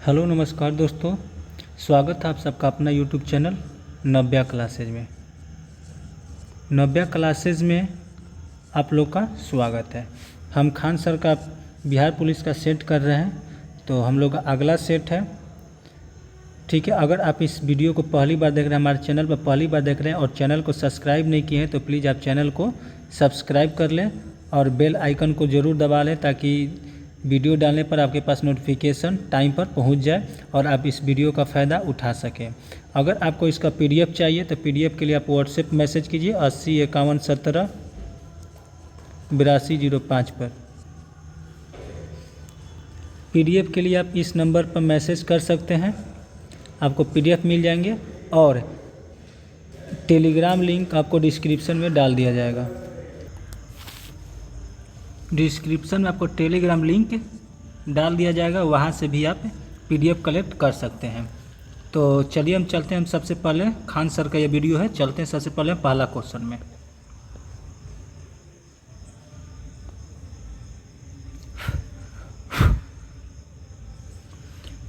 Hello नमस्कार दोस्तों, स्वागत है आप सबका अपना यूट्यूब चैनल नव्या क्लासेज में। नव्या क्लासेज में आप लोग का स्वागत है। हम खान सर का बिहार पुलिस का सेट कर रहे हैं, तो हम लोग का अगला सेट है। ठीक है, अगर आप इस वीडियो को पहली बार देख रहे हैं, हमारे चैनल पर पहली बार देख रहे हैं और चैनल को सब्सक्राइब नहीं किए हैं, तो प्लीज़ आप चैनल को सब्सक्राइब कर लें और बेल आइकन को ज़रूर दबा लें, ताकि वीडियो डालने पर आपके पास नोटिफिकेशन टाइम पर पहुंच जाए और आप इस वीडियो का फ़ायदा उठा सकें। अगर आपको इसका पीडीएफ चाहिए तो पीडीएफ के लिए आप व्हाट्सएप मैसेज कीजिए 8051178205 पर। पीडीएफ के लिए आप इस नंबर पर मैसेज कर सकते हैं, आपको पीडीएफ मिल जाएंगे और टेलीग्राम लिंक आपको डिस्क्रिप्शन में डाल दिया जाएगा। डिस्क्रिप्शन में आपको टेलीग्राम लिंक डाल दिया जाएगा, वहाँ से भी आप पीडीएफ कलेक्ट कर सकते हैं। तो चलिए हम चलते हैं। हम सबसे पहले खान सर का ये वीडियो है, चलते हैं सबसे पहले पहला क्वेश्चन में।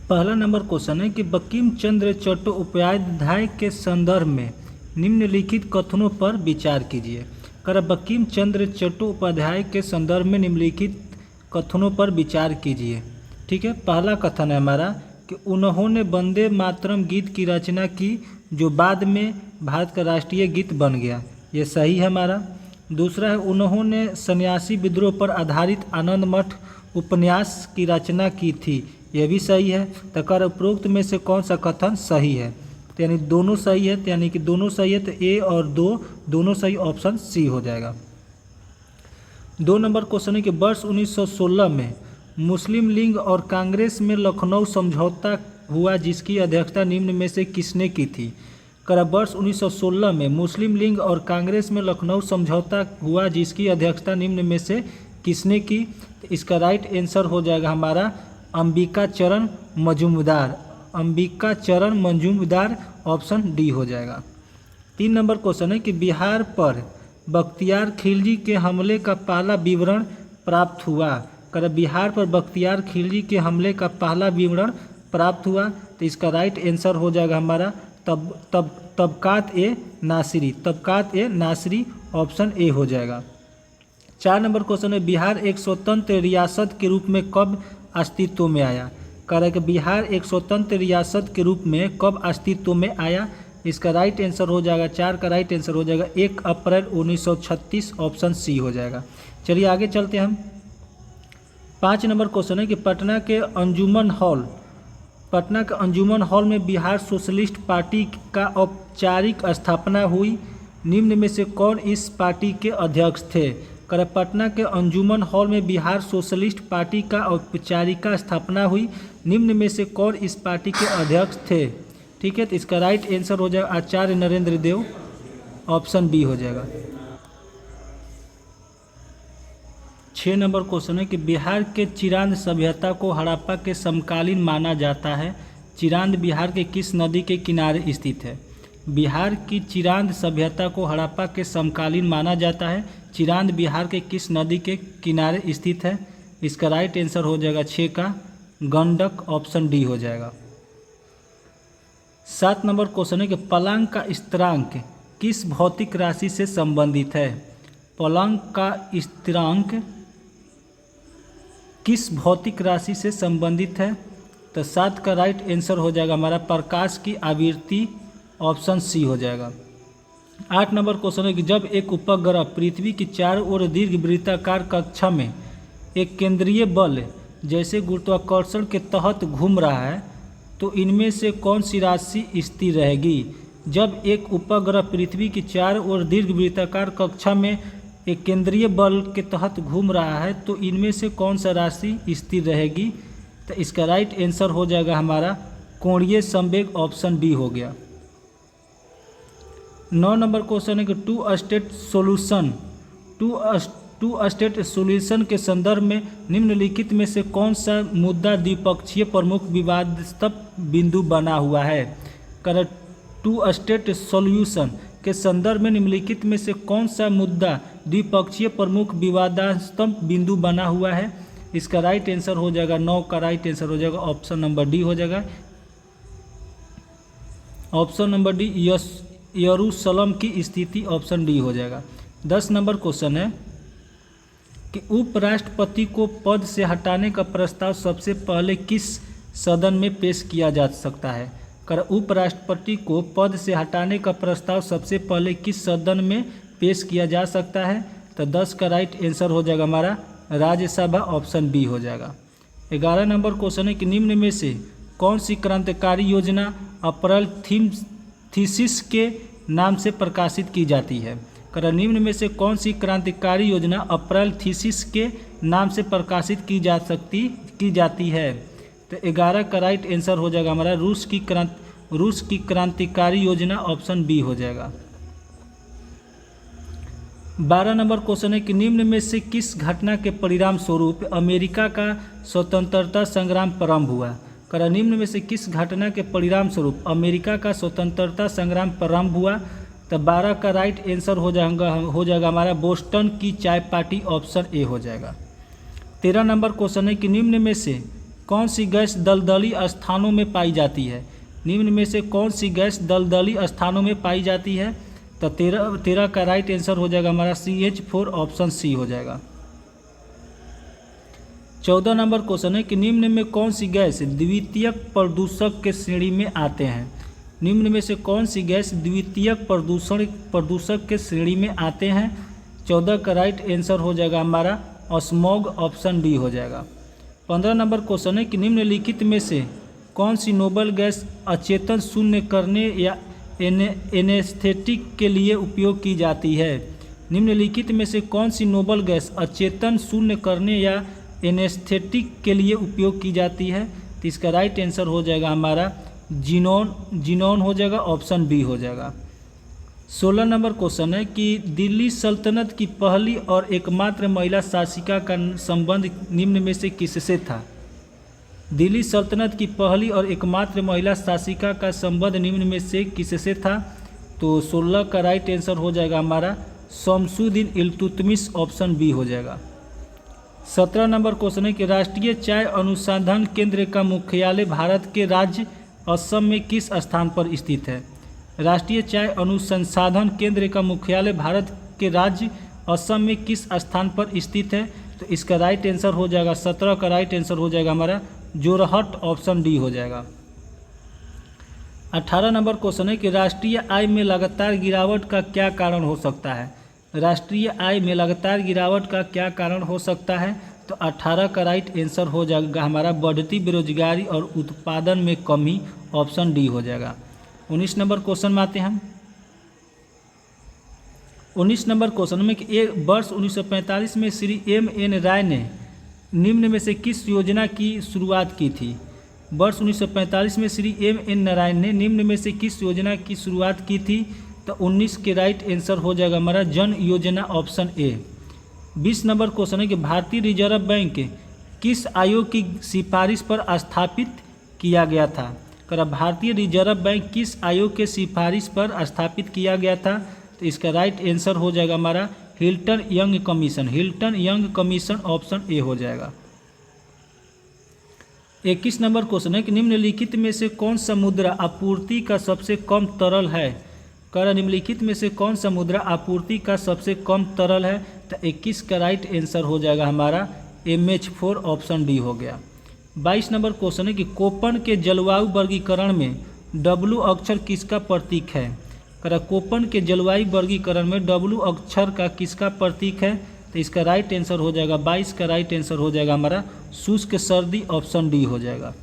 पहला नंबर क्वेश्चन है कि बंकिम चंद्र चट्टोपाध्याय के संदर्भ में निम्नलिखित कथनों पर विचार कीजिए। बंकिम चंद्र चट्टोपाध्याय के संदर्भ में निम्नलिखित कथनों पर विचार कीजिए। ठीक है, पहला कथन है हमारा कि उन्होंने वंदे मातरम गीत की रचना की, जो बाद में भारत का राष्ट्रीय गीत बन गया। ये सही है हमारा। दूसरा है उन्होंने सन्यासी विद्रोह पर आधारित आनंद मठ उपन्यास की रचना की थी। यह भी सही है। तो उपरोक्त में से कौन सा कथन सही है? तो यानी दोनों सही है, यानी कि दोनों सही है, तो ए और दो दोनों सही, ऑप्शन सी हो जाएगा। 2 नंबर क्वेश्चन है कि वर्ष 1916 में मुस्लिम लीग और कांग्रेस में लखनऊ समझौता हुआ, जिसकी अध्यक्षता निम्न में से किसने की थी? वर्ष 1916 में मुस्लिम लीग और कांग्रेस में लखनऊ समझौता हुआ, जिसकी अध्यक्षता निम्न में से किसने की? तो इसका राइट आंसर हो जाएगा हमारा अंबिका चरण मजूमदार। अंबिका चरण मजूमदार, ऑप्शन डी हो जाएगा। 3 नंबर क्वेश्चन है कि बिहार पर बख्तियार खिलजी के हमले का पहला विवरण प्राप्त हुआ। बिहार पर बख्तियार खिलजी के हमले का पहला विवरण प्राप्त हुआ, तो इसका राइट आंसर हो जाएगा हमारा तबकात ए नासिरी। तबकात ए नासिरी, ऑप्शन ए हो जाएगा। 4 नंबर क्वेश्चन है बिहार एक स्वतंत्र रियासत के रूप में कब अस्तित्व में आया? कि बिहार एक स्वतंत्र रियासत के रूप में कब अस्तित्व में आया? इसका राइट आंसर हो जाएगा, 4 का राइट आंसर हो जाएगा 1 अप्रैल 1936, ऑप्शन सी हो जाएगा। चलिए आगे चलते हैं हम। 5 नंबर क्वेश्चन है कि पटना के अंजुमन हॉल में बिहार सोशलिस्ट पार्टी का औपचारिक स्थापना हुई। निम्न में से कौन इस पार्टी के अध्यक्ष थे? पटना के अंजुमन हॉल में बिहार सोशलिस्ट पार्टी का औपचारिक स्थापना हुई। निम्न में से कौन इस पार्टी के अध्यक्ष थे? ठीक है, तो इसका राइट आंसर हो जाएगा आचार्य नरेंद्र देव, ऑप्शन बी हो जाएगा। 6 नंबर क्वेश्चन है कि बिहार के चिरांद सभ्यता को हड़प्पा के समकालीन माना जाता है। चिरांद बिहार के किस नदी के किनारे स्थित है? बिहार की चिरांद सभ्यता को हड़प्पा के समकालीन माना जाता है। चिरांद बिहार के किस नदी के किनारे स्थित है? इसका राइट आंसर हो जाएगा 6 का गंडक, ऑप्शन डी हो जाएगा। 7 नंबर क्वेश्चन है कि पलंग का स्थिरांक किस भौतिक राशि से संबंधित है? पलंग का स्थिरांक किस भौतिक राशि से संबंधित है? तो 7 का राइट आंसर हो जाएगा हमारा प्रकाश की आवृत्ति, ऑप्शन सी हो जाएगा। 8 नंबर क्वेश्चन है कि जब एक उपग्रह पृथ्वी की चारों ओर दीर्घ वृत्ताकार कक्षा में एक केंद्रीय बल जैसे गुरुत्वाकर्षण के तहत घूम रहा है, तो इनमें से कौन सी राशि स्थिर रहेगी? जब एक उपग्रह पृथ्वी की चारों ओर दीर्घ वृत्ताकार कक्षा में एक केंद्रीय बल के तहत घूम रहा है, तो इनमें से कौन सा राशि स्थिर रहेगी? तो इसका राइट आंसर हो जाएगा हमारा कोणीय संवेग, ऑप्शन बी हो गया। 9 नंबर क्वेश्चन है कि टू स्टेट सोल्यूशन के संदर्भ में निम्नलिखित में से कौन सा मुद्दा द्विपक्षीय प्रमुख विवादास्पद बिंदु बना हुआ है? टू स्टेट सोल्यूशन के संदर्भ में निम्नलिखित में से कौन सा मुद्दा द्विपक्षीय प्रमुख विवादास्पद बिंदु बना हुआ है? इसका राइट आंसर हो जाएगा 9 का राइट आंसर हो जाएगा ऑप्शन नंबर डी हो जाएगा। ऑप्शन नंबर डी यरूशलेम की स्थिति ऑप्शन डी हो जाएगा। 10 नंबर क्वेश्चन है कि उपराष्ट्रपति को पद से हटाने का प्रस्ताव सबसे पहले किस सदन में पेश किया जा सकता है। कर उपराष्ट्रपति को पद से हटाने का प्रस्ताव सबसे पहले किस सदन में पेश किया जा सकता है। तो 10 का राइट आंसर हो जाएगा हमारा राज्यसभा ऑप्शन बी हो जाएगा। 11 नंबर क्वेश्चन है कि निम्न में से कौन सी क्रांतिकारी योजना अप्रैल थीसिस के नाम से प्रकाशित की जाती है। कर निम्न में से कौन सी क्रांतिकारी योजना अप्रैल थीसिस के नाम से प्रकाशित की जाती है। तो 11 का राइट आंसर हो जाएगा हमारा रूस की क्रांतिकारी योजना ऑप्शन बी हो जाएगा। 12 नंबर क्वेश्चन है कि निम्न में से किस घटना के परिणाम स्वरूप अमेरिका का स्वतंत्रता संग्राम प्रारंभ हुआ। कर निम्न में से किस घटना के परिणाम स्वरूप अमेरिका का स्वतंत्रता संग्राम प्रारंभ हुआ। तो 12 का राइट आंसर हो जाएगा हमारा बोस्टन की चाय पार्टी ऑप्शन ए हो जाएगा। 13 नंबर क्वेश्चन है कि निम्न में से कौन सी गैस दलदली स्थानों में पाई जाती है। निम्न में से कौन सी गैस दलदली स्थानों में पाई जाती है। तो 13 का राइट आंसर हो जाएगा हमारा CH4 ऑप्शन सी हो जाएगा। 14 नंबर क्वेश्चन है कि निम्न में कौन सी गैस द्वितीयक प्रदूषक के श्रेणी में आते हैं। निम्न में से कौन सी गैस द्वितीयक प्रदूषक के श्रेणी में आते हैं। 14 का राइट आंसर हो जाएगा हमारा स्मॉग ऑप्शन डी हो जाएगा। 15 नंबर क्वेश्चन है कि निम्नलिखित में से कौन सी नोबल गैस अचेतन शून्य करने या एनेस्थेटिक के लिए उपयोग की जाती है। निम्नलिखित में से कौन सी नोबल गैस अचेतन शून्य करने या एनेस्थेटिक के लिए उपयोग की जाती है। तो इसका राइट आंसर हो जाएगा हमारा जिनोन हो जाएगा ऑप्शन बी हो जाएगा। 16 नंबर क्वेश्चन है कि दिल्ली सल्तनत की पहली और एकमात्र महिला शासिका का संबंध निम्न में से किससे था। दिल्ली सल्तनत की पहली और एकमात्र महिला शासिका का संबंध निम्न में से किससे था। तो 16 का राइट आंसर हो जाएगा हमारा शमसुद्दीन इल्तुतमिश ऑप्शन बी हो जाएगा। 17 नंबर क्वेश्चन है कि राष्ट्रीय चाय अनुसंधान केंद्र का मुख्यालय भारत के राज्य असम में किस स्थान पर स्थित है। राष्ट्रीय चाय अनुसंधान केंद्र का मुख्यालय भारत के राज्य असम में किस स्थान पर स्थित है। तो इसका राइट आंसर हो जाएगा 17 का राइट आंसर हो जाएगा हमारा जोरहट ऑप्शन डी हो जाएगा। 18 नंबर क्वेश्चन है कि राष्ट्रीय आय में लगातार गिरावट का क्या कारण हो सकता है। राष्ट्रीय आय में लगातार गिरावट का क्या कारण हो सकता है। तो 18 का राइट आंसर हो जाएगा हमारा बढ़ती बेरोजगारी और उत्पादन में कमी ऑप्शन डी हो जाएगा। 19 नंबर क्वेश्चन में आते हैं हम। 19 नंबर क्वेश्चन में कि वर्ष 1945 में श्री M.N. राय ने निम्न में से किस योजना की शुरुआत की थी। वर्ष 1945 में श्री M.N. नारायण ने निम्न में से किस योजना की शुरुआत की थी। तो 19 के राइट आंसर हो जाएगा हमारा जन योजना ऑप्शन ए। 20 नंबर क्वेश्चन है कि भारतीय रिजर्व बैंक किस आयोग की सिफारिश पर स्थापित किया गया था। कर भारतीय रिजर्व बैंक किस आयोग के सिफारिश पर स्थापित किया गया था। तो इसका राइट आंसर हो जाएगा हमारा Hilton young commission option A हो जाएगा। 21 नंबर क्वेश्चन है कि निम्नलिखित में से कौन सा मुद्रा आपूर्ति का सबसे कम तरल है। कर निम्नलिखित में से कौन सा मुद्रा आपूर्ति का सबसे कम तरल है। तो 21 का राइट आंसर हो जाएगा हमारा MH4 ऑप्शन डी हो गया। 22 नंबर क्वेश्चन है कि कोपन के जलवायु वर्गीकरण में W अक्षर किसका प्रतीक है। कर कोपन के जलवायु वर्गीकरण में W अक्षर का किसका प्रतीक है। तो इसका राइट आंसर हो जाएगा 22 का राइट आंसर हो जाएगा हमारा शुष्क सर्दी ऑप्शन डी हो जाएगा।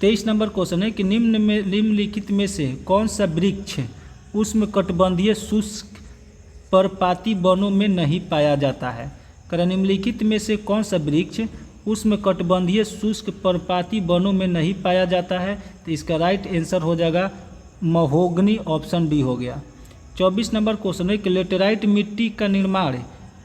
23 नंबर क्वेश्चन है कि निम्नलिखित में से कौन सा वृक्ष उष्णकटिबंधीय शुष्क पर्णपाती वनों में नहीं पाया जाता है। कर निम्नलिखित में से कौन सा वृक्ष उष्णकटिबंधीय शुष्क पर्णपाती वनों में नहीं पाया जाता है। तो इसका राइट आंसर हो जाएगा महोगनी ऑप्शन डी हो गया। 24 नंबर क्वेश्चन है कि लेटेराइट मिट्टी का निर्माण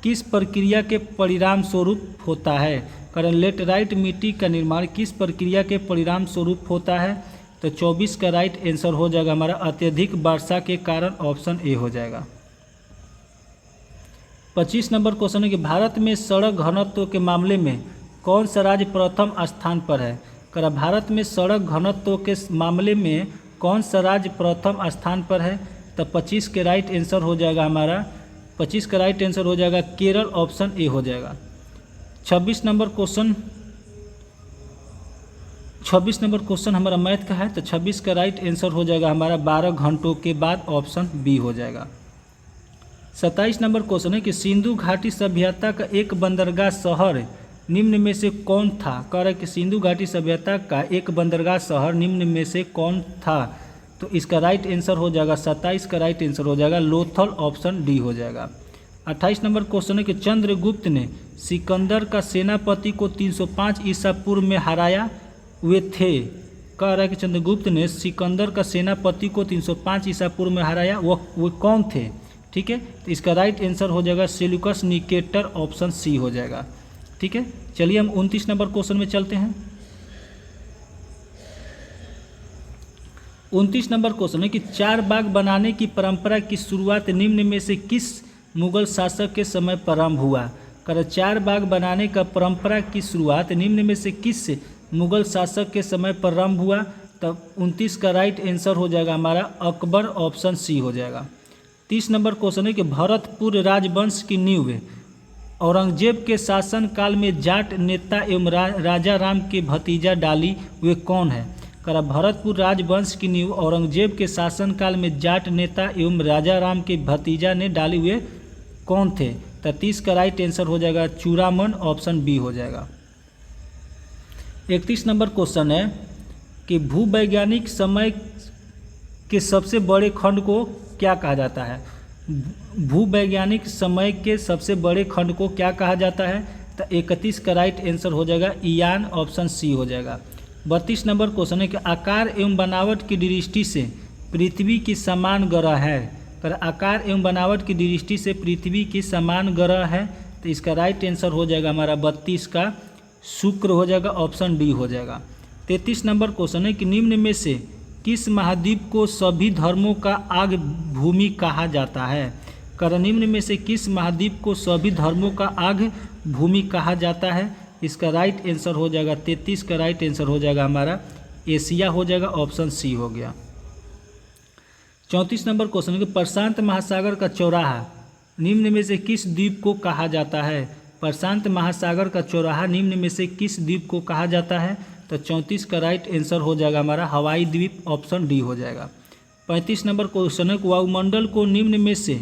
किस प्रक्रिया के परिणाम स्वरूप होता है। कारण लेटेराइट मिट्टी का निर्माण किस प्रक्रिया के परिणाम स्वरूप होता है। तो 24 का राइट आंसर हो जाएगा हमारा अत्यधिक वर्षा के कारण ऑप्शन ए हो जाएगा। 25 नंबर क्वेश्चन है कि भारत में सड़क घनत्व के मामले में कौन सा राज्य प्रथम स्थान पर है। कर भारत में सड़क घनत्व के मामले में कौन सा राज्य प्रथम स्थान पर है। तो 25 के राइट आंसर हो जाएगा हमारा 25 का राइट आंसर हो जाएगा केरल, ऑप्शन ए हो जाएगा। 26 नंबर क्वेश्चन हमारा मैथ का है, तो 26 का राइट आंसर हो जाएगा हमारा 12 घंटों के बाद, ऑप्शन बी हो जाएगा। 27 नंबर क्वेश्चन है कि सिंधु घाटी सभ्यता का एक बंदरगाह शहर निम्न में से कौन था। कह रहा है कि सिंधु घाटी सभ्यता का एक बंदरगाह शहर निम्न में से कौन था। तो इसका राइट आंसर हो जाएगा 27 का राइट आंसर हो जाएगा लोथल, ऑप्शन डी हो जाएगा। 28 नंबर क्वेश्चन है कि चंद्रगुप्त ने सिकंदर का सेनापति को 305 ईसा पूर्व में हराया हुए थे। कह रहा है कि चंद्रगुप्त ने सिकंदर का सेनापति को 305 ईसा पूर्व में हराया, वो कौन थे। ठीक है, तो इसका राइट आंसर हो जाएगा सेल्यूकस निकेटर, ऑप्शन सी हो जाएगा। ठीक है, चलिए हम 29 नंबर क्वेश्चन में चलते हैं। 29 नंबर क्वेश्चन है कि चार बाग बनाने की परंपरा की शुरुआत निम्न में से किस मुगल शासक के समय प्रारंभ हुआ। कर चार बाग बनाने का परंपरा की शुरुआत निम्न में से किस मुगल शासक के समय प्रारंभ हुआ। तब 29 का राइट आंसर हो जाएगा हमारा अकबर, ऑप्शन सी हो जाएगा। 30 नंबर क्वेश्चन है कि भरतपुर राजवंश की नींव औरंगजेब के शासन काल में जाट नेता एवं राजा राम के भतीजा डाली वे कौन है। करा भरतपुर राजवंश की नींव औरंगजेब के शासन काल में जाट नेता एवं राजा राम के भतीजा ने डाली हुए कौन थे। 30 का राइट आंसर हो जाएगा चूड़ामन, ऑप्शन बी हो जाएगा। 31 नंबर क्वेश्चन है कि भूवैज्ञानिक समय के सबसे बड़े खंड को क्या कहा जाता है। भूवैज्ञानिक समय के सबसे बड़े खंड को क्या कहा जाता है। तो 31 का राइट आंसर हो जाएगा ईयान, ऑप्शन सी हो जाएगा। 32 नंबर क्वेश्चन है कि आकार एवं बनावट की दृष्टि से पृथ्वी की समान ग्रह है। पर आकार एवं बनावट की दृष्टि से पृथ्वी की समान ग्रह है, तो इसका राइट आंसर हो जाएगा हमारा 32 का शुक्र हो जाएगा, ऑप्शन डी हो जाएगा। 33 नंबर क्वेश्चन है कि निम्न में से किस महाद्वीप को सभी धर्मों का आग भूमि कहा जाता है। कर निम्न में से किस महाद्वीप को सभी धर्मों का आग भूमि कहा जाता है। इसका राइट आंसर हो जाएगा 33 का राइट आंसर हो जाएगा हमारा एशिया हो जाएगा, ऑप्शन सी हो गया। 34 नंबर क्वेश्चन है कि प्रशांत महासागर का चौराहा निम्न में से किस द्वीप को कहा जाता है। प्रशांत महासागर का चौराहा निम्न में से किस द्वीप को कहा जाता है। तो 34 का राइट आंसर हो जाएगा हमारा हवाई द्वीप, ऑप्शन डी हो जाएगा। 35 नंबर क्वेश्चन है कि वायुमंडल को निम्न में से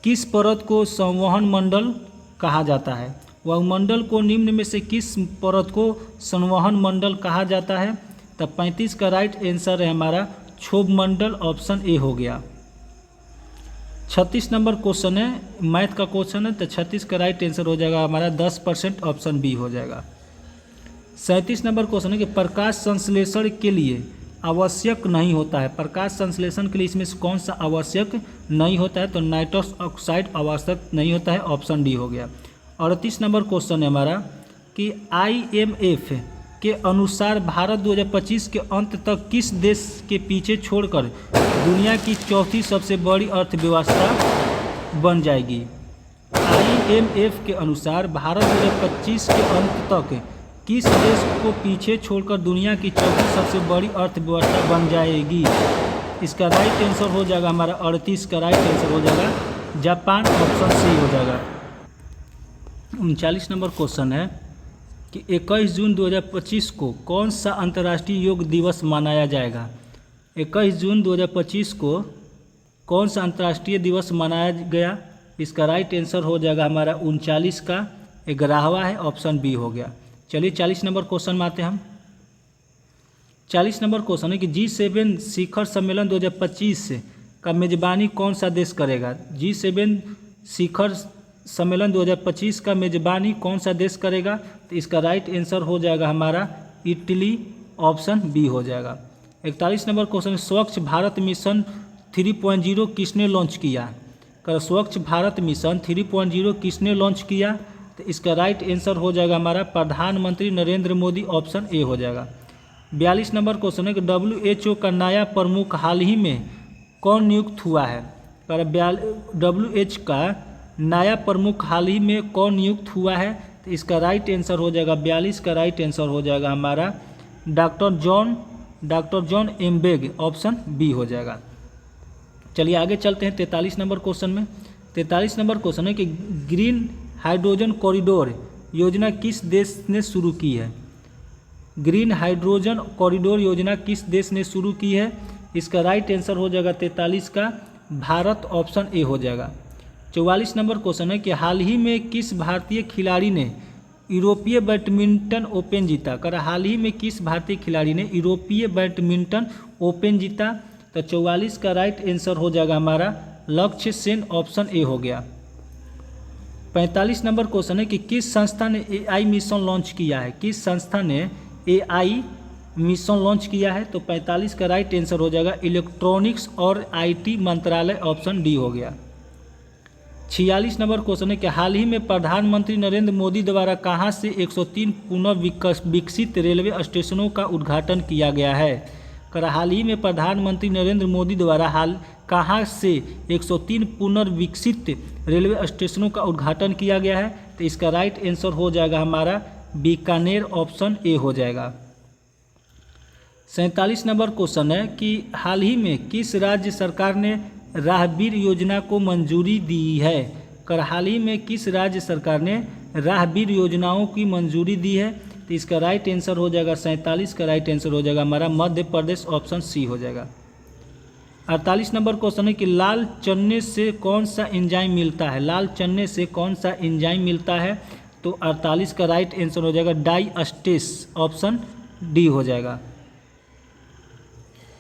किस परत को संवहन मंडल कहा जाता है। वायुमंडल को निम्न में से किस परत को संवहन मंडल कहा जाता है। तब 35 का राइट आंसर है हमारा क्षोभ मंडल, ऑप्शन ए हो गया। 36 नंबर क्वेश्चन है मैथ का क्वेश्चन है, तो 36 का राइट आंसर हो जाएगा हमारा 10%, ऑप्शन बी हो जाएगा। 37 नंबर क्वेश्चन है कि प्रकाश संश्लेषण के लिए आवश्यक नहीं होता है। प्रकाश संश्लेषण के लिए इसमें से कौन सा आवश्यक नहीं होता है। तो नाइट्रस ऑक्साइड आवश्यक नहीं होता है, ऑप्शन डी हो गया। 38 नंबर क्वेश्चन है हमारा कि IMF के अनुसार भारत 2025 के अंत तक किस देश के पीछे छोड़कर दुनिया की चौथी सबसे बड़ी अर्थव्यवस्था बन जाएगी। IMF के अनुसार भारत 2025 के अंत तक किस देश को पीछे छोड़कर दुनिया की चौथी सबसे बड़ी अर्थव्यवस्था बन जाएगी। इसका राइट आंसर हो जाएगा हमारा 38 का राइट आंसर हो जाएगा जापान, ऑप्शन सी हो जाएगा। 39 नंबर क्वेश्चन है कि 21 जून 2025 को कौन सा अंतर्राष्ट्रीय योग दिवस मनाया जाएगा। 21 जून 2025 को कौन सा अंतर्राष्ट्रीय दिवस मनाया गया। इसका राइट आंसर हो जाएगा हमारा 39 का 11वां है, ऑप्शन बी हो गया। चलिए 40 नंबर क्वेश्चन में आते हैं हम। 40 नंबर क्वेश्चन है कि G7 शिखर सम्मेलन 2025 का मेजबानी कौन सा देश करेगा। G7 शिखर सम्मेलन 2025 का मेजबानी कौन सा देश करेगा। तो इसका राइट आंसर हो जाएगा हमारा इटली, ऑप्शन बी हो जाएगा। 41 नंबर क्वेश्चन, स्वच्छ भारत मिशन 3.0 किसने लॉन्च किया। कर स्वच्छ भारत मिशन 3.0 किसने लॉन्च किया। तो इसका राइट आंसर हो जाएगा हमारा प्रधानमंत्री नरेंद्र मोदी, ऑप्शन ए हो जाएगा। 42 नंबर क्वेश्चन है कि WHO का नया प्रमुख हाल ही में कौन नियुक्त हुआ है। कर WHO का नया प्रमुख हाल ही में कौन नियुक्त हुआ है? तो इसका राइट आंसर हो जाएगा 42 का राइट आंसर हो जाएगा हमारा डॉक्टर जॉन एम्बेग, ऑप्शन बी हो जाएगा। चलिए आगे चलते हैं 43 नंबर क्वेश्चन में। 43 नंबर क्वेश्चन है कि ग्रीन हाइड्रोजन कॉरिडोर योजना किस देश ने शुरू की है? ग्रीन हाइड्रोजन कॉरिडोर योजना किस देश ने शुरू की है? इसका राइट आंसर हो जाएगा 43 का भारत, ऑप्शन ए हो जाएगा। 44 नंबर क्वेश्चन है कि हाल ही में किस भारतीय खिलाड़ी ने यूरोपीय बैडमिंटन ओपन जीता? कर हाल ही में किस भारतीय खिलाड़ी ने यूरोपीय बैडमिंटन ओपन जीता? तो 44 का राइट आंसर हो जाएगा हमारा लक्ष्य सेन, ऑप्शन ए हो गया। 45 नंबर क्वेश्चन है कि किस संस्था ने AI मिशन लॉन्च किया है? किस संस्था ने AI मिशन लॉन्च किया है? तो 45 का राइट आंसर हो जाएगा इलेक्ट्रॉनिक्स और IT मंत्रालय, ऑप्शन डी हो गया। 46 नंबर क्वेश्चन है कि हाल ही में प्रधानमंत्री नरेंद्र मोदी द्वारा कहां से 103 पुनः विकसित रेलवे स्टेशनों का उद्घाटन किया गया है? कर हाल ही में प्रधानमंत्री नरेंद्र मोदी द्वारा कहां से 103 पुनर्विकसित रेलवे स्टेशनों का उद्घाटन किया गया है? तो इसका राइट आंसर हो जाएगा हमारा बीकानेर, ऑप्शन ए हो जाएगा। 47 नंबर क्वेश्चन है कि हाल ही में किस राज्य सरकार ने राहगीर योजना को मंजूरी दी है? कर हाल ही में किस राज्य सरकार ने राहगीर योजनाओं की मंजूरी दी है? तो इसका राइट आंसर हो जाएगा 47 का राइट आंसर हो जाएगा हमारा मध्य प्रदेश, ऑप्शन सी हो जाएगा। 48 नंबर क्वेश्चन है कि लाल चने से कौन सा एंजाइम मिलता है? लाल चने से कौन सा एंजाइम मिलता है? तो 48 का राइट आंसर हो जाएगा डाइस्टेस, ऑप्शन डी हो जाएगा।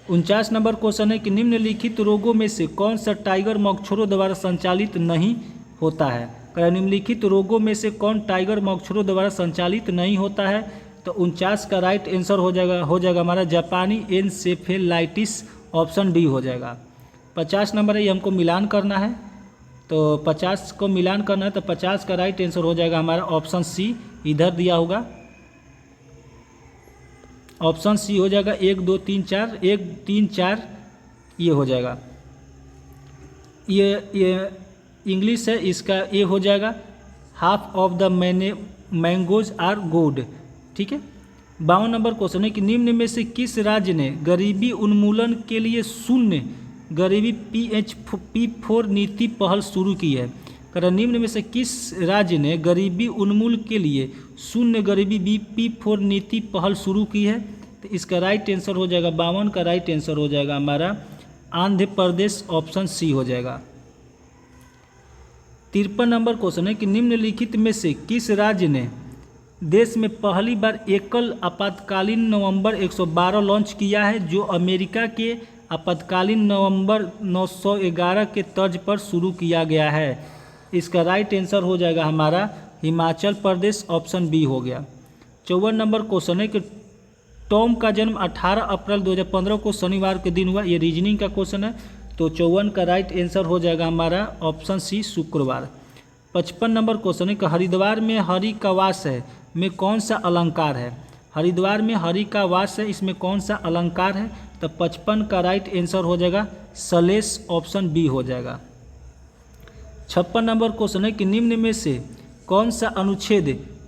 49 नंबर क्वेश्चन है कि निम्नलिखित रोगों में से कौन सा टाइगर मच्छरों द्वारा संचालित नहीं होता है? निम्नलिखित रोगों में से कौन टाइगर मच्छरों द्वारा संचालित नहीं होता है? तो 49 का राइट आंसर हो जाएगा हमारा जापानी एनसेफेलाइटिस, ऑप्शन डी हो जाएगा। 50 नंबर है, ये हमको मिलान करना है, तो 50 को मिलान करना है, तो 50 का राइट आंसर हो जाएगा हमारा ऑप्शन सी, इधर दिया होगा, ऑप्शन सी हो जाएगा 1 2 3 4, 1 3 4 ये हो जाएगा। ये इंग्लिश है, इसका ए हो जाएगा half of the mangoes are good, ठीक है। 52 नंबर क्वेश्चन है कि निम्न में से किस राज्य ने गरीबी उन्मूलन के लिए शून्य गरीबी P4 नीति पहल शुरू की है? निम्न में से किस राज्य ने गरीबी उन्मूलन के लिए शून्य गरीबी P4 नीति पहल शुरू की है? तो इसका राइट आंसर हो जाएगा 52 का राइट आंसर हो जाएगा हमारा आंध्र प्रदेश, ऑप्शन सी हो जाएगा। 53 नंबर क्वेश्चन है कि निम्नलिखित में से किस राज्य ने देश में पहली बार एकल आपातकालीन नवंबर 112 लॉन्च किया है, जो अमेरिका के आपातकालीन नवंबर 911 के तर्ज पर शुरू किया गया है? इसका राइट आंसर हो जाएगा हमारा हिमाचल प्रदेश, ऑप्शन बी हो गया। 54 नंबर क्वेश्चन है कि टॉम का जन्म 18 अप्रैल 2015 को शनिवार के दिन हुआ, ये रीजनिंग का क्वेश्चन है, तो 54 का राइट आंसर हो जाएगा हमारा ऑप्शन सी शुक्रवार। 55 नंबर क्वेश्चन है कि हरिद्वार में हरि का वास है में कौन सा अलंकार है? हरिद्वार में हरि का वास है, इसमें कौन सा अलंकार है? तो 55 का राइट आंसर हो जाएगा सलेश, ऑप्शन बी हो जाएगा। 56 नंबर क्वेश्चन है कि निम्न में से कौन सा अनुच्छेद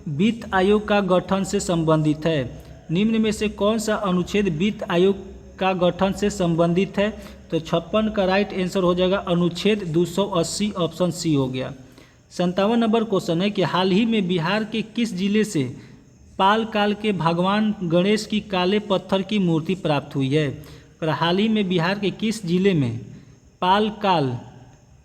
वित्त आयोग का गठन से संबंधित है? निम्न में से कौन सा अनुच्छेद वित्त आयोग का गठन से संबंधित है? तो 56 का राइट आंसर हो जाएगा अनुच्छेद 280, ऑप्शन सी हो गया। 57 नंबर क्वेश्चन है कि हाल ही में बिहार के किस जिले से पाल काल के भगवान गणेश की काले पत्थर की मूर्ति प्राप्त हुई है? और हाल ही में बिहार के किस जिले में पाल काल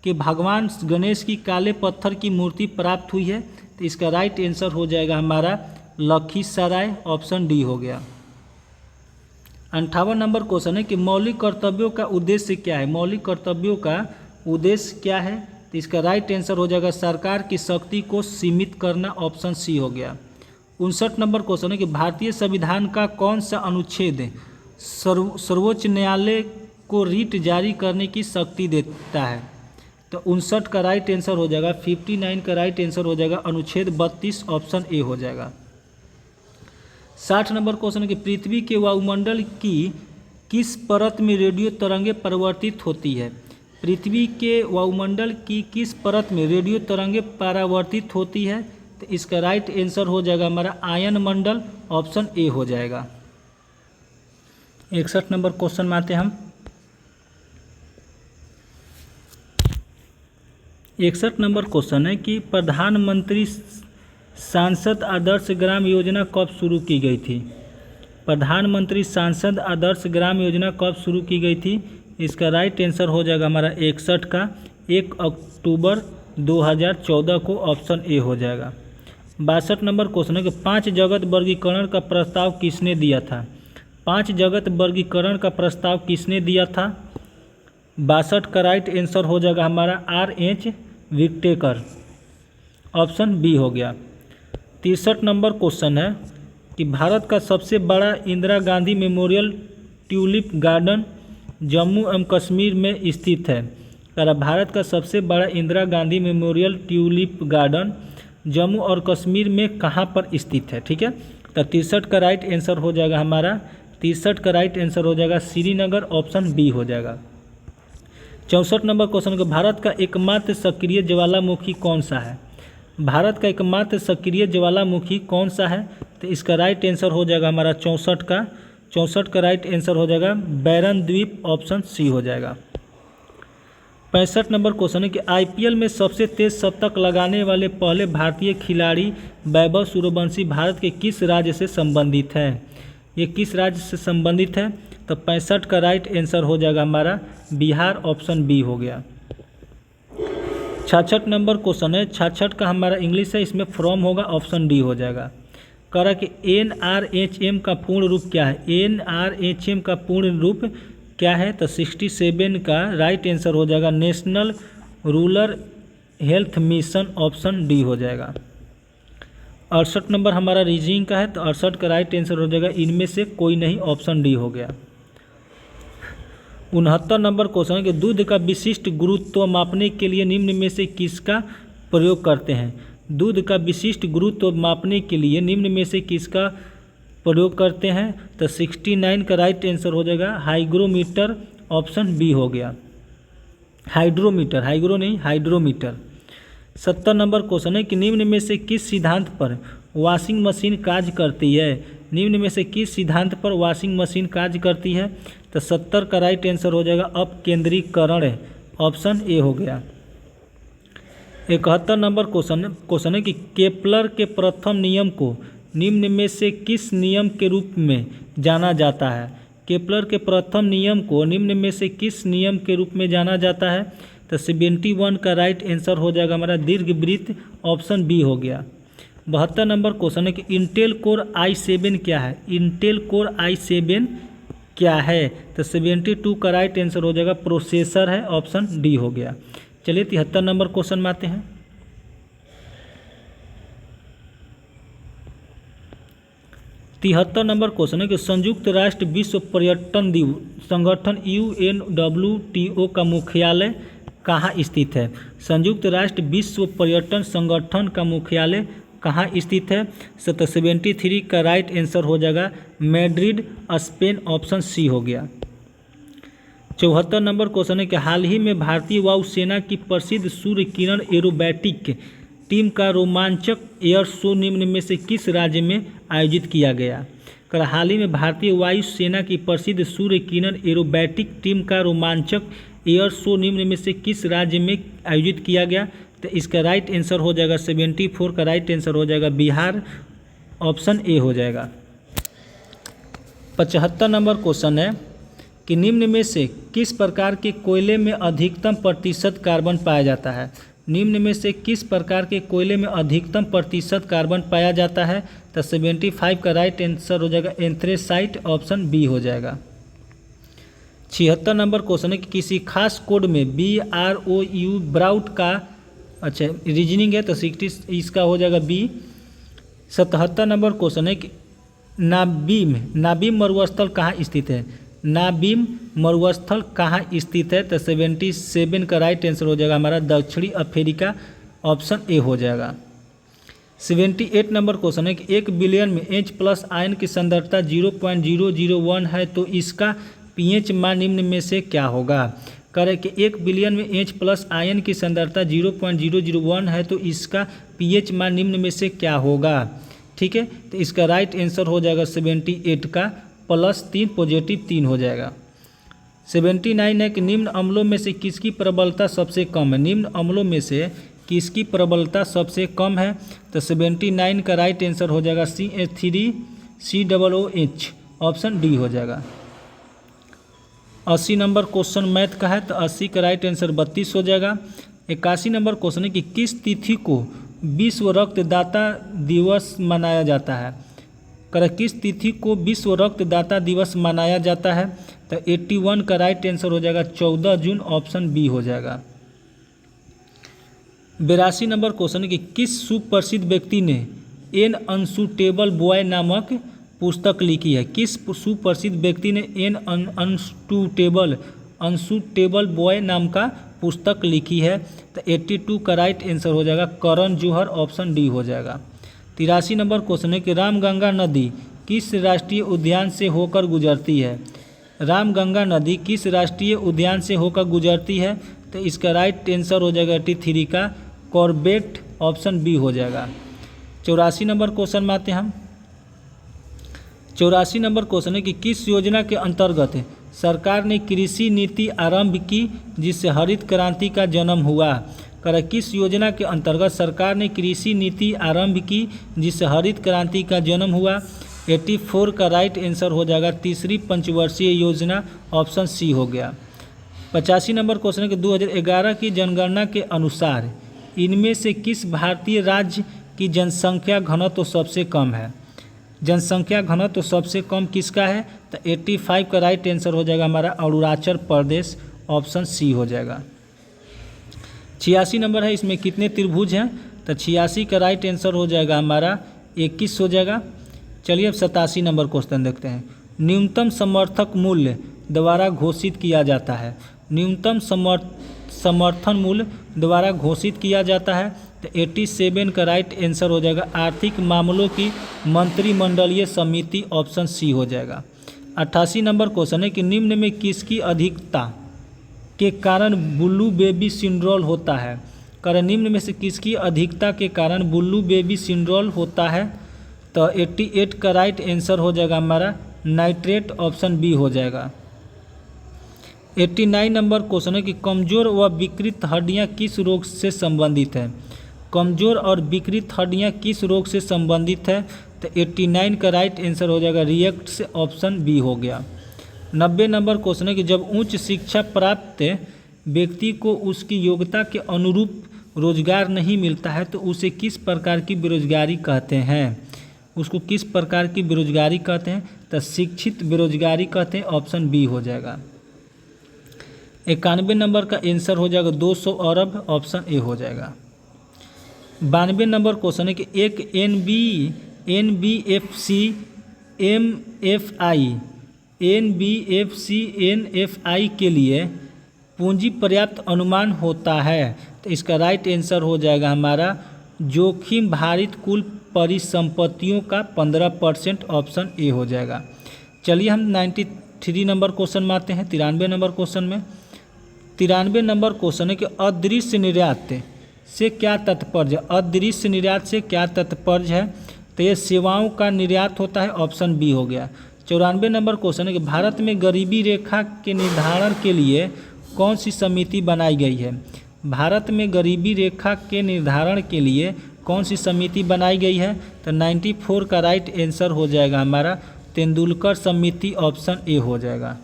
के भगवान गणेश की काले पत्थर की मूर्ति प्राप्त हुई है? तो इसका राइट आंसर हो जाएगा हमारा लखीसराय, ऑप्शन डी हो गया। 58 नंबर क्वेश्चन है कि मौलिक कर्तव्यों का उद्देश्य क्या है? मौलिक कर्तव्यों का उद्देश्य क्या है? तो इसका राइट आंसर हो जाएगा सरकार की शक्ति को सीमित करना, ऑप्शन सी हो गया। 59 नंबर क्वेश्चन है कि भारतीय संविधान का कौन सा अनुच्छेद सर्वोच्च न्यायालय को रिट जारी करने की शक्ति देता है? तो 59 का राइट आंसर हो जाएगा 59 का राइट आंसर हो जाएगा अनुच्छेद 32, ऑप्शन ए हो जाएगा। 60 नंबर क्वेश्चन है कि पृथ्वी के वायुमंडल की किस परत में रेडियो तरंगें परिवर्तित होती है? पृथ्वी के वायुमंडल की किस परत में रेडियो तरंगें परावर्तित होती है? तो इसका राइट आंसर हो जाएगा हमारा आयन मंडल, ऑप्शन ए हो जाएगा। 61 नंबर क्वेश्चन में आते हैं हम। 61 नंबर क्वेश्चन है कि प्रधानमंत्री सांसद आदर्श ग्राम योजना कब शुरू की गई थी? प्रधानमंत्री सांसद आदर्श ग्राम योजना कब शुरू की गई थी? इसका राइट आंसर हो जाएगा हमारा 61 का 1 अक्टूबर 2014 को, ऑप्शन ए हो जाएगा। 62 नंबर क्वेश्चन है कि 5 जगत वर्गीकरण का प्रस्ताव किसने दिया था? 5 जगत वर्गीकरण का प्रस्ताव किसने दिया था? 62 का राइट आंसर हो जाएगा हमारा R.H. विक्टेकर, ऑप्शन बी हो गया। 63 नंबर क्वेश्चन है कि भारत का सबसे बड़ा Indira Gandhi memorial tulip garden Jammu एवं कश्मीर में स्थित है। भारत का सबसे बड़ा Indira Gandhi memorial tulip garden Jammu और कश्मीर में कहाँ पर स्थित है? ठीक है, तो 63 का राइट आंसर हो जाएगा हमारा 63 का राइट आंसर हो जाएगा श्रीनगर, ऑप्शन बी हो जाएगा। 64 नंबर क्वेश्चन को भारत का एकमात्र सक्रिय ज्वालामुखी कौन सा है? भारत का एकमात्र सक्रिय ज्वालामुखी कौन सा है? तो इसका राइट आंसर हो जाएगा हमारा 64 का राइट आंसर हो जाएगा बैरन द्वीप, ऑप्शन सी हो जाएगा। 65 नंबर क्वेश्चन है कि IPL में सबसे तेज शतक लगाने वाले पहले भारतीय खिलाड़ी वैभव सूर्यवंशी भारत के किस राज्य से संबंधित है? ये किस राज्य से संबंधित है? तो 65 का राइट आंसर हो जाएगा हमारा बिहार, ऑप्शन बी हो गया। 66 नंबर क्वेश्चन है, 66 का हमारा इंग्लिश है, इसमें फ्रॉम होगा, ऑप्शन डी हो जाएगा। कह रहा कि NRHM का पूर्ण रूप क्या है? NRHM का पूर्ण रूप क्या है? तो 67 का राइट आंसर हो जाएगा national rural health mission, option D हो जाएगा। 68 नंबर हमारा रीजनिंग का है, तो 68 का राइट आंसर हो जाएगा इनमें से कोई नहीं, ऑप्शन डी हो गया। 69 नंबर क्वेश्चन है कि दूध का विशिष्ट गुरुत्व मापने के लिए निम्न में से किसका प्रयोग करते हैं? दूध का विशिष्ट गुरुत्व मापने के लिए निम्न में से किसका प्रयोग करते हैं? तो 69 का राइट आंसर हो जाएगा हाइग्रोमीटर, ऑप्शन बी हो गया। हाइड्रोमीटर, हाइग्रो नहीं, हाइड्रोमीटर। 70 नंबर क्वेश्चन है कि निम्न में से किस सिद्धांत पर वॉशिंग मशीन कार्य करती है? निम्न में से किस सिद्धांत पर वॉशिंग मशीन कार्य करती है? तो 70 का राइट आंसर हो जाएगा अपकेंद्रीकरण, ऑप्शन ए हो गया। 71 नंबर क्वेश्चन है कि केपलर के प्रथम नियम को निम्न में से किस नियम के रूप में जाना जाता है? केपलर के प्रथम नियम को निम्न में से किस नियम के रूप में जाना जाता है? तो 71 का राइट आंसर हो जाएगा हमारा दीर्घवृत्त, ऑप्शन बी हो गया। 72 नंबर क्वेश्चन है कि इंटेल कोर i7 क्या है? इंटेल कोर i7 क्या है? तो 72 का राइट आंसर हो जाएगा प्रोसेसर है, ऑप्शन डी हो गया। चलिए 73 नंबर क्वेश्चन में आते हैं। 73 नंबर क्वेश्चन है कि संयुक्त राष्ट्र विश्व पर्यटन संगठन UNWTO का मुख्यालय कहाँ स्थित है? संयुक्त राष्ट्र विश्व पर्यटन संगठन का मुख्यालय कहाँ स्थित है? 73 का राइट आंसर हो जाएगा मैड्रिड, स्पेन, ऑप्शन सी हो गया। 74 नंबर क्वेश्चन है कि हाल ही में भारतीय वायुसेना की प्रसिद्ध सूर्य किरण एरोबैटिक टीम का रोमांचक एयर शो निम्न में से किस राज्य में आयोजित किया गया? हाल ही में भारतीय वायुसेना की प्रसिद्ध सूर्य किरण एरोबैटिक टीम का रोमांचक एयर शो निम्न में से किस राज्य में आयोजित किया गया? तो इसका राइट आंसर हो जाएगा 74 का राइट आंसर हो जाएगा बिहार, ऑप्शन ए हो जाएगा। 75 नंबर क्वेश्चन है कि निम्न में से किस प्रकार के कोयले में अधिकतम प्रतिशत कार्बन पाया जाता है? निम्न में से किस प्रकार के कोयले में अधिकतम प्रतिशत कार्बन पाया जाता है? तो 75 का राइट आंसर हो जाएगा एंथ्रेसाइट, ऑप्शन बी हो जाएगा। 76 नंबर क्वेश्चन है कि किसी खास कोड में BROU ब्राउट का रीजनिंग है, तो 60 इसका हो जाएगा बी। 77 नंबर क्वेश्चन है कि नाबीम मरुस्थल कहाँ स्थित है? नाबीम मरुस्थल कहाँ स्थित है? तो 77 का राइट आंसर हो जाएगा हमारा दक्षिणी अफ्रीका, ऑप्शन ए हो जाएगा। 78 नंबर क्वेश्चन है कि 1 बिलियन में H+ आयन की सांद्रता 0.001 है, तो इसका pH मान निम्न में से क्या होगा? करें कि 1 बिलियन में H प्लस आयन की सांद्रता 0.001 है तो इसका pH मान निम्न में से क्या होगा। ठीक है, तो इसका राइट आंसर हो जाएगा 78 का +3 पॉजिटिव 3 हो जाएगा। 79 है कि निम्न अम्लों में से किसकी प्रबलता सबसे कम है। निम्न अम्लों में से किसकी प्रबलता सबसे कम है, तो 79 का राइट आंसर हो जाएगा CH3COOH, ऑप्शन डी हो जाएगा। 80 नंबर क्वेश्चन मैथ का है, तो 80 का राइट आंसर 32 हो जाएगा। 81 नंबर क्वेश्चन है कि किस तिथि को विश्व रक्तदाता दिवस मनाया जाता है। किस तिथि को विश्व रक्तदाता दिवस मनाया जाता है, तो 81 का राइट आंसर हो जाएगा 14 जून, ऑप्शन बी हो जाएगा। 82 नंबर क्वेश्चन है कि किस सुप्रसिद्ध व्यक्ति ने एन अनसूटेबल बॉय नामक पुस्तक लिखी है। किस सुप्रसिद्ध व्यक्ति ने एन अनसूटेबल बॉय नाम का पुस्तक लिखी है, तो 82 का राइट आंसर हो जाएगा करण जौहर, ऑप्शन डी हो जाएगा। 83 नंबर क्वेश्चन है कि रामगंगा नदी किस राष्ट्रीय उद्यान से होकर गुजरती है। रामगंगा नदी किस राष्ट्रीय उद्यान से होकर गुजरती है, तो इसका राइट आंसर हो जाएगा 83 का कॉर्बेट, ऑप्शन बी हो जाएगा। 84 नंबर क्वेश्चन में आते हैं हम। 84 नंबर क्वेश्चन है कि किस योजना के अंतर्गत सरकार ने कृषि नीति आरंभ की जिससे हरित क्रांति का जन्म हुआ। किस योजना के अंतर्गत सरकार ने कृषि नीति आरंभ की जिससे हरित क्रांति का जन्म हुआ। 84 का राइट आंसर हो जाएगा तीसरी पंचवर्षीय योजना, ऑप्शन सी हो गया। 85 नंबर क्वेश्चन है कि 2011 की जनगणना के अनुसार इनमें से किस भारतीय राज्य की जनसंख्या घनत्व सबसे कम है। जनसंख्या घनत्व सबसे कम किसका है, तो 85 का राइट आंसर हो जाएगा हमारा अरुणाचल प्रदेश, ऑप्शन सी हो जाएगा। 86 नंबर है, इसमें कितने त्रिभुज हैं, तो 86 का राइट आंसर हो जाएगा हमारा 21 हो जाएगा। चलिए अब 87 नंबर क्वेश्चन देखते हैं। न्यूनतम समर्थक मूल्य द्वारा घोषित किया जाता है। न्यूनतम समर्थन मूल्य द्वारा घोषित किया जाता है, तो 87 का राइट आंसर हो जाएगा आर्थिक मामलों की मंत्रिमंडलीय समिति, ऑप्शन सी हो जाएगा। 88 नंबर क्वेश्चन है कि निम्न में किसकी अधिकता के कारण ब्लू बेबी सिंड्रोम होता है। निम्न में से किसकी अधिकता के कारण ब्लू बेबी सिंड्रोम होता है, तो 88 का राइट आंसर हो जाएगा हमारा नाइट्रेट, ऑप्शन बी हो जाएगा। 89 नंबर क्वेश्चन है कि कमजोर व विकृत हड्डियां किस रोग से संबंधित है। कमजोर और विकृत हड्डियां किस रोग से संबंधित है, तो 89 का राइट आंसर हो जाएगा रिएक्ट से, ऑप्शन बी हो गया। 90 नंबर क्वेश्चन है कि जब उच्च शिक्षा प्राप्त व्यक्ति को उसकी योग्यता के अनुरूप रोजगार नहीं मिलता है तो उसे किस प्रकार की बेरोजगारी कहते हैं। उसको किस प्रकार की बेरोजगारी कहते हैं, तो शिक्षित बेरोजगारी कहते हैं, ऑप्शन बी हो जाएगा। 91 नंबर का आंसर हो जाएगा 200 अरब, ऑप्शन ए हो जाएगा। 92 नंबर क्वेश्चन है कि एक एनबीएफसी के लिए पूंजी पर्याप्त अनुमान होता है, तो इसका राइट आंसर हो जाएगा हमारा जोखिम भारित कुल परिसंपत्तियों का 15%, ऑप्शन ए हो जाएगा। चलिए हम 93 नंबर क्वेश्चन में आते हैं। 93 नंबर क्वेश्चन में 93 नंबर क्वेश्चन है कि अदृश्य निर्यात से क्या तात्पर्य। अदृश्य निर्यात से क्या तात्पर्य है, तो ये सेवाओं का निर्यात होता है, ऑप्शन बी हो गया। 94 नंबर क्वेश्चन है कि भारत में गरीबी रेखा के निर्धारण के लिए कौन सी समिति बनाई गई है। भारत में गरीबी रेखा के निर्धारण के लिए कौन सी समिति बनाई गई है, तो 94 का राइट आंसर हो जाएगा हमारा तेंदुलकर समिति, ऑप्शन ए हो जाएगा।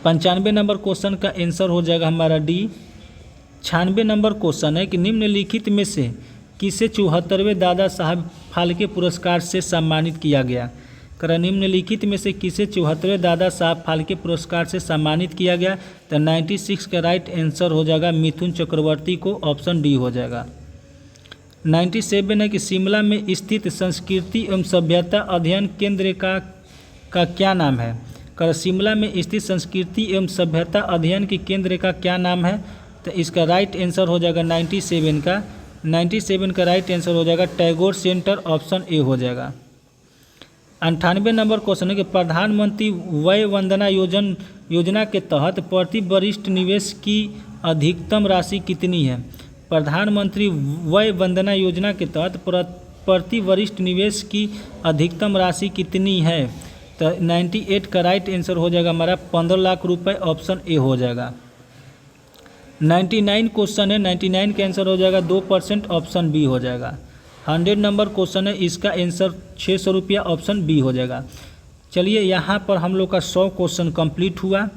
95 नंबर क्वेश्चन का आंसर हो जाएगा हमारा डी। 96 नंबर क्वेश्चन है कि निम्नलिखित में से किसे 74वें दादा साहब फाल्के पुरस्कार से सम्मानित किया गया। निम्नलिखित में से किसे 74वें दादा साहब फाल्के पुरस्कार से सम्मानित किया गया, तो 96 का राइट आंसर हो जाएगा मिथुन चक्रवर्ती को, ऑप्शन डी हो जाएगा। 97 है कि शिमला में स्थित संस्कृति एवं सभ्यता अध्ययन केंद्र का क्या नाम है। शिमला में स्थित संस्कृति एवं सभ्यता अध्ययन के केंद्र का क्या नाम है, तो इसका राइट आंसर हो जाएगा 97 का राइट आंसर हो जाएगा टैगोर सेंटर, ऑप्शन ए हो जाएगा। 98 नंबर क्वेश्चन है कि प्रधानमंत्री वय वंदना योजना के तहत प्रति वरिष्ठ निवेश की अधिकतम राशि कितनी है। प्रधानमंत्री वय वंदना योजना के तहत प्रति वरिष्ठ निवेश की अधिकतम राशि कितनी है। तो 98 का राइट आंसर हो जाएगा हमारा 15 लाख रुपए, ऑप्शन ए हो जाएगा। 99 क्वेश्चन है, 99 का आंसर हो जाएगा 2%, ऑप्शन बी हो जाएगा। 100 नंबर क्वेश्चन है, इसका आंसर 600 रुपया, ऑप्शन बी हो जाएगा। चलिए यहाँ पर हम लोग का 100 क्वेश्चन कंप्लीट हुआ।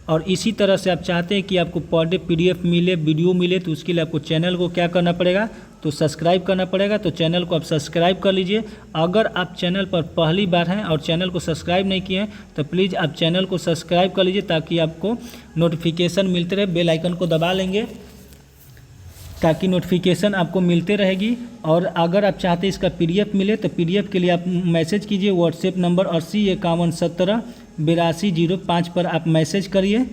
और इसी तरह से आप चाहते हैं कि आपको पर डे PDF मिले, वीडियो मिले, तो उसके लिए आपको चैनल को क्या करना पड़ेगा, तो सब्सक्राइब करना पड़ेगा। तो चैनल को आप सब्सक्राइब कर लीजिए। अगर आप चैनल पर पहली बार हैं और चैनल को सब्सक्राइब नहीं किए हैं तो प्लीज़ आप चैनल को सब्सक्राइब कर लीजिए, ताकि आपको नोटिफिकेशन मिलते रहे। बेल आइकन को दबा लेंगे ताकि नोटिफिकेशन आपको मिलते रहेगी। और अगर आप चाहते हैं इसका PDF मिले तो PDF के लिए आप मैसेज कीजिए व्हाट्सएप नंबर 8051708205 पर आप मैसेज करिए,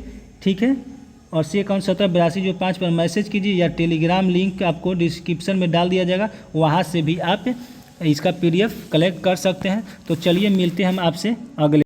ठीक है। 8051708205 पर मैसेज कीजिए, या टेलीग्राम लिंक आपको डिस्क्रिप्शन में डाल दिया जाएगा, वहाँ से भी आप इसका PDF कलेक्ट कर सकते हैं। तो चलिए मिलते हैं हम आपसे अगले